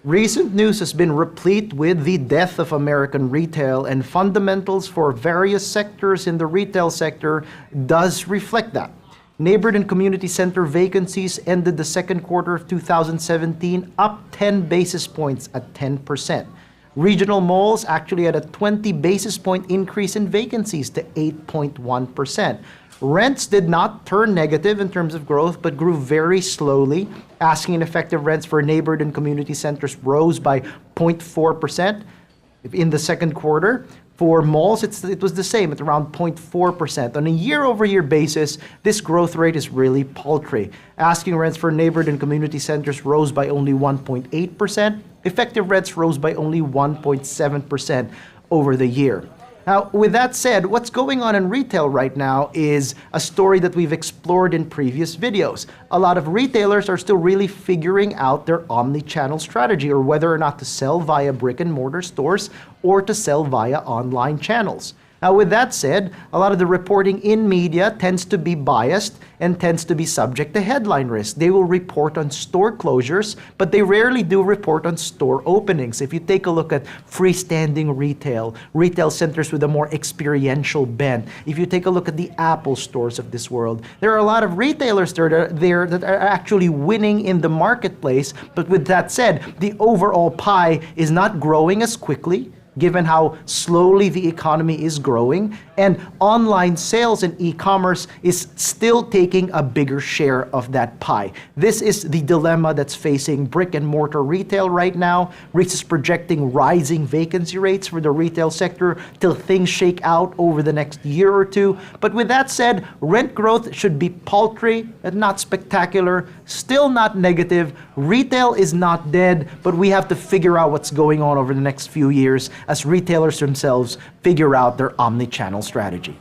Recent news has been replete with the death of American retail, and fundamentals for various sectors in the retail sector does reflect that. Neighborhood and community center vacancies ended the second quarter of 2017 up 10 basis points at 10%. Regional malls actually had a 20 basis point increase in vacancies to 8.1%. Rents did not turn negative in terms of growth, but grew very slowly. Asking and effective rents for neighborhood and community centers rose by 0.4% in the second quarter. For malls, it was the same at around 0.4%. On a year-over-year basis, this growth rate is really paltry. Asking rents for neighborhood and community centers rose by only 1.8%. Effective rents rose by only 1.7% over the year. Now, with that said, what's going on in retail right now is a story that we've explored in previous videos. A lot of retailers are still really figuring out their omni-channel strategy, or whether or not to sell via brick and mortar stores or to sell via online channels. Now, with that said, a lot of the reporting in media tends to be biased and tends to be subject to headline risk. They will report on store closures, but they rarely do report on store openings. If you take a look at freestanding retail centers with a more experiential bent, if you take a look at the Apple stores of this world, there are a lot of retailers that are actually winning in the marketplace. But with that said, the overall pie is not growing as quickly, given how slowly the economy is growing, and online sales and e-commerce is still taking a bigger share of that pie. This is the dilemma that's facing brick and mortar retail right now. Reis is projecting rising vacancy rates for the retail sector till things shake out over the next year or two. But with that said, rent growth should be paltry and not spectacular, still not negative. Retail is not dead, but we have to figure out what's going on over the next few years as retailers themselves figure out their omni-channel strategy.